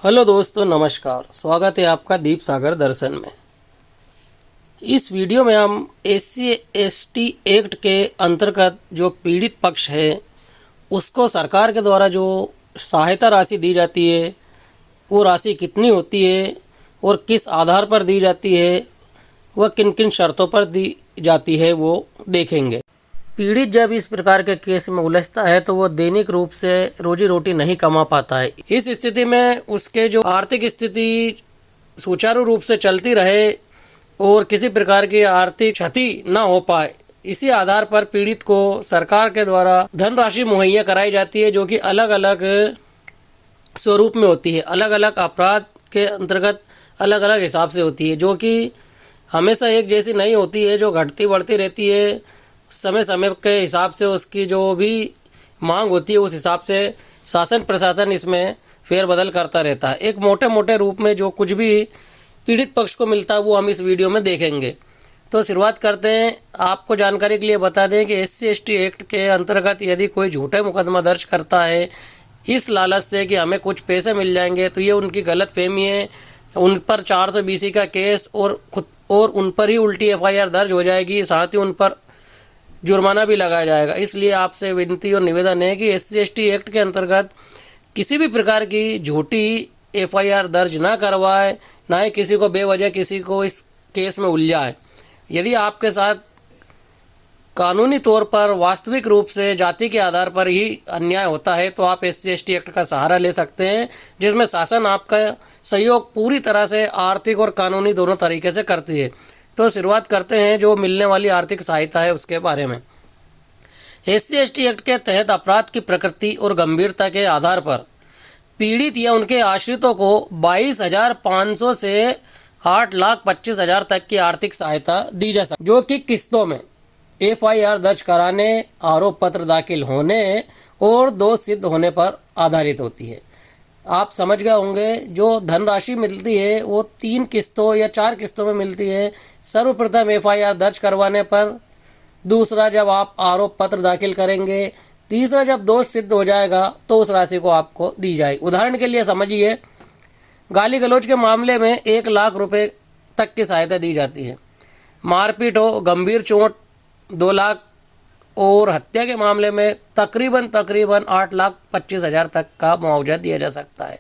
Hello दोस्तों, नमस्कार। स्वागत है आपका दीप सागर दर्शन में। इस वीडियो में हम SC/ST एक्ट के अंतर्गत जो पीड़ित पक्ष है उसको सरकार के द्वारा जो सहायता राशि दी जाती है वो राशि कितनी होती है और किस आधार पर दी जाती है, वह किन किन शर्तों पर दी जाती है वो देखेंगे। पीड़ित जब इस प्रकार के केस में उलझता है तो वो दैनिक रूप से रोजी रोटी नहीं कमा पाता है। इस स्थिति में उसके जो आर्थिक स्थिति सुचारू रूप से चलती रहे और किसी प्रकार की आर्थिक क्षति न हो पाए, इसी आधार पर पीड़ित को सरकार के द्वारा धनराशि मुहैया कराई जाती है, जो कि अलग अलग स्वरूप में होती है, अलग अलग अपराध के अंतर्गत अलग अलग हिसाब से होती है, जो कि हमेशा एक जैसी नहीं होती है, जो घटती बढ़ती रहती है। समय समय के हिसाब से उसकी जो भी मांग होती है उस हिसाब से शासन प्रशासन इसमें फेरबदल करता रहता है। एक मोटे मोटे रूप में जो कुछ भी पीड़ित पक्ष को मिलता है वो हम इस वीडियो में देखेंगे। तो शुरुआत करते हैं। आपको जानकारी के लिए बता दें कि SC/ST एक्ट के अंतर्गत यदि कोई झूठे मुकदमा दर्ज करता है इस लालच से कि हमें कुछ पैसे मिल जाएंगे, तो ये उनकी गलत फहमी है। उन पर 420 का केस और उन पर ही उल्टी FIR दर्ज हो जाएगी, साथ ही उन पर जुर्माना भी लगाया जाएगा। इसलिए आपसे विनती और निवेदन है कि SC/ST एक्ट के अंतर्गत किसी भी प्रकार की झूठी FIR दर्ज ना करवाए, ना ही किसी को बेवजह किसी को इस केस में उलझाए। यदि आपके साथ कानूनी तौर पर वास्तविक रूप से जाति के आधार पर ही अन्याय होता है तो आप SC/ST एक्ट का सहारा ले सकते हैं, जिसमें शासन आपका सहयोग पूरी तरह से आर्थिक और कानूनी दोनों तरीके से करती है। तो शुरुआत करते हैं जो मिलने वाली आर्थिक सहायता है उसके बारे में। SC/ST एक्ट के तहत अपराध की प्रकृति और गंभीरता के आधार पर पीड़ित या उनके आश्रितों को 22,500 से 8,25,000 तक की आर्थिक सहायता दी जा सकती है, जो कि किस्तों में FIR दर्ज कराने, आरोप पत्र दाखिल होने और दोष सिद्ध होने पर आधारित होती है। आप समझ गए होंगे, जो धनराशि मिलती है वो 3 किस्तों या 4 किस्तों में मिलती है। सर्वप्रथम FIR दर्ज करवाने पर, दूसरा जब आप आरोप पत्र दाखिल करेंगे, तीसरा जब दोष सिद्ध हो जाएगा तो उस राशि को आपको दी जाएगी। उदाहरण के लिए समझिए, गाली गलौज के मामले में 1 लाख रुपए तक की सहायता दी जाती है। मारपीट हो, गंभीर चोट 2 लाख और हत्या के मामले में तकरीबन 8,25,000 तक का मुआवजा दिया जा सकता है।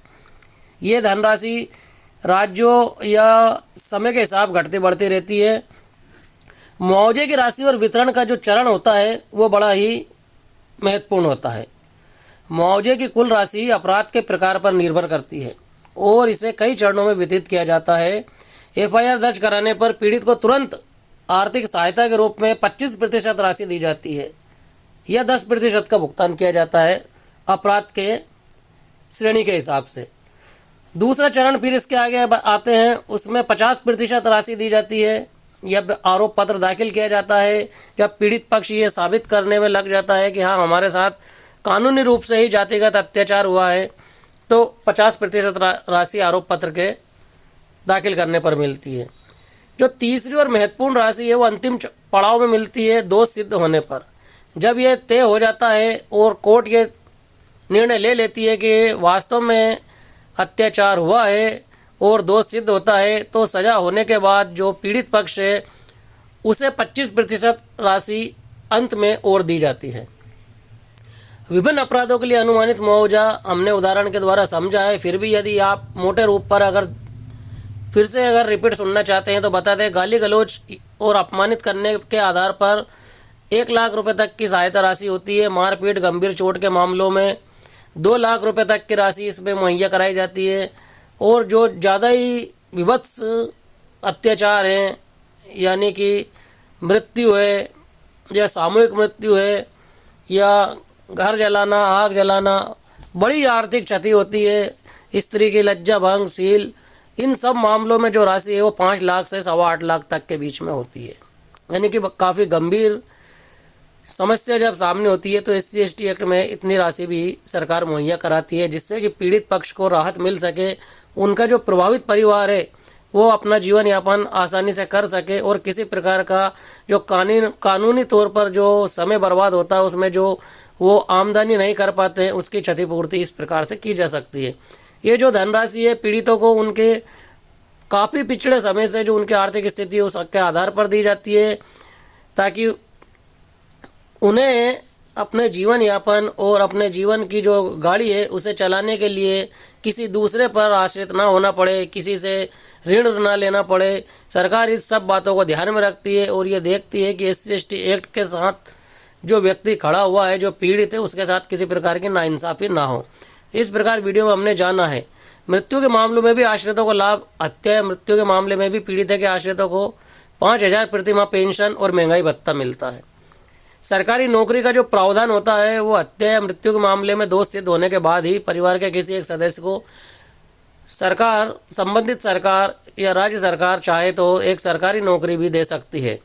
ये धनराशि राज्यों या समय के हिसाब घटती बढ़ती रहती है। मुआवजे की राशि और वितरण का जो चरण होता है वो बड़ा ही महत्वपूर्ण होता है। मुआवजे की कुल राशि अपराध के प्रकार पर निर्भर करती है और इसे कई चरणों में वितरित किया जाता है। FIR दर्ज कराने पर पीड़ित को तुरंत आर्थिक सहायता के रूप में 25% राशि दी जाती है या 10% का भुगतान किया जाता है अपराध के श्रेणी के हिसाब से। दूसरा चरण फिर इसके आगे आते हैं, उसमें 50% राशि दी जाती है या आरोप पत्र दाखिल किया जाता है। जब पीड़ित पक्ष ये साबित करने में लग जाता है कि हाँ हमारे साथ कानूनी रूप से ही जातिगत अत्याचार हुआ है, तो 50% राशि आरोप पत्र के दाखिल करने पर मिलती है। जो तीसरी और महत्वपूर्ण राशि है वो अंतिम पड़ाव में मिलती है दोष सिद्ध होने पर। जब ये तय हो जाता है और कोर्ट ये निर्णय ले लेती है कि वास्तव में अत्याचार हुआ है और दोष सिद्ध होता है, तो सजा होने के बाद जो पीड़ित पक्ष है उसे 25% राशि अंत में और दी जाती है। विभिन्न अपराधों के लिए अनुमानित मुआवजा हमने उदाहरण के द्वारा समझा है, फिर भी यदि आप मोटे रूप पर फिर से रिपीट सुनना चाहते हैं तो बता दें, गाली गलौज और अपमानित करने के आधार पर 1 लाख रुपए तक की सहायता राशि होती है। मारपीट, गंभीर चोट के मामलों में 2 लाख रुपए तक की राशि इसमें मुहैया कराई जाती है। और जो ज़्यादा ही विभत्स अत्याचार हैं, यानी कि मृत्यु है या सामूहिक मृत्यु है या घर जलाना, आग जलाना, बड़ी आर्थिक क्षति होती है, स्त्री की लज्जा भंग, सील, इन सब मामलों में जो राशि है वो 5 लाख से 8.25 लाख तक के बीच में होती है। यानी कि काफ़ी गंभीर समस्या जब सामने होती है तो SC/ST एक्ट में इतनी राशि भी सरकार मुहैया कराती है, जिससे कि पीड़ित पक्ष को राहत मिल सके, उनका जो प्रभावित परिवार है वो अपना जीवन यापन आसानी से कर सके और किसी प्रकार का जो कानूनी तौर पर जो समय बर्बाद होता है उसमें जो वो आमदनी नहीं कर पाते हैं उसकी क्षतिपूर्ति इस प्रकार से की जा सकती है। ये जो धनराशि है पीड़ितों को उनके काफ़ी पिछड़े समय से जो उनकी आर्थिक स्थिति है उसके आधार पर दी जाती है, ताकि उन्हें अपने जीवन यापन और अपने जीवन की जो गाड़ी है उसे चलाने के लिए किसी दूसरे पर आश्रित ना होना पड़े, किसी से ऋण ना लेना पड़े। सरकार इस सब बातों को ध्यान में रखती है और ये देखती है कि SC/ST एक्ट के साथ जो व्यक्ति खड़ा हुआ है, जो पीड़ित है, उसके साथ किसी प्रकार की नाइंसाफ़ी ना हो। इस प्रकार वीडियो में हमने जाना है मृत्यु के मामलों में भी आश्रितों को लाभ, हत्या मृत्यु के मामले में भी पीड़ित के आश्रितों को 5,000 प्रति माह पेंशन और महंगाई भत्ता मिलता है। सरकारी नौकरी का जो प्रावधान होता है वो हत्या या मृत्यु के मामले में दोष सिद्ध होने के बाद ही परिवार के किसी एक सदस्य को सरकार, संबंधित सरकार या राज्य सरकार चाहे तो एक सरकारी नौकरी भी दे सकती है।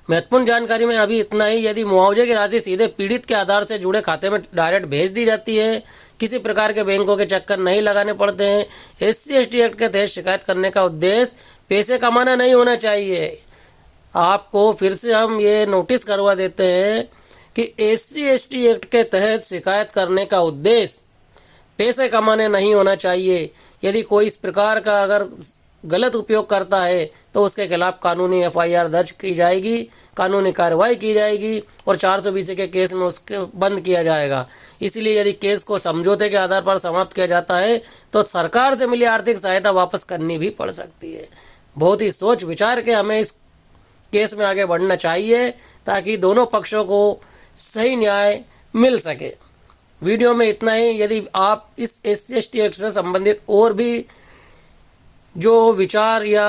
महत्वपूर्ण जानकारी में अभी इतना ही। यदि मुआवजे की राशि सीधे पीड़ित के आधार से जुड़े खाते में डायरेक्ट भेज दी जाती है, किसी प्रकार के बैंकों के चक्कर नहीं लगाने पड़ते हैं। SC/ST एक्ट के तहत शिकायत करने का उद्देश्य पैसे कमाना नहीं होना चाहिए। आपको फिर से हम ये नोटिस करवा देते हैं कि SC/ST एक्ट के तहत शिकायत करने का उद्देश्य पैसे कमाने नहीं होना चाहिए। यदि कोई इस प्रकार का अगर गलत उपयोग करता है तो उसके खिलाफ कानूनी FIR दर्ज की जाएगी, कानूनी कार्रवाई की जाएगी और 420 के केस में उसके बंद किया जाएगा। इसलिए यदि केस को समझौते के आधार पर समाप्त किया जाता है तो सरकार से मिली आर्थिक सहायता वापस करनी भी पड़ सकती है। बहुत ही सोच विचार के हमें इस केस में आगे बढ़ना चाहिए ताकि दोनों पक्षों को सही न्याय मिल सके। वीडियो में इतना ही। यदि आप इस SC/ST एक्ट से संबंधित और भी जो विचार या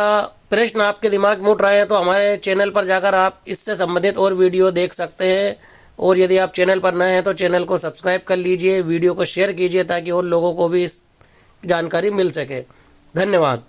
प्रश्न आपके दिमाग में उठ रहे हैं तो हमारे चैनल पर जाकर आप इससे संबंधित और वीडियो देख सकते हैं। और यदि आप चैनल पर नए हैं तो चैनल को सब्सक्राइब कर लीजिए, वीडियो को शेयर कीजिए ताकि और लोगों को भी इस जानकारी मिल सके। धन्यवाद।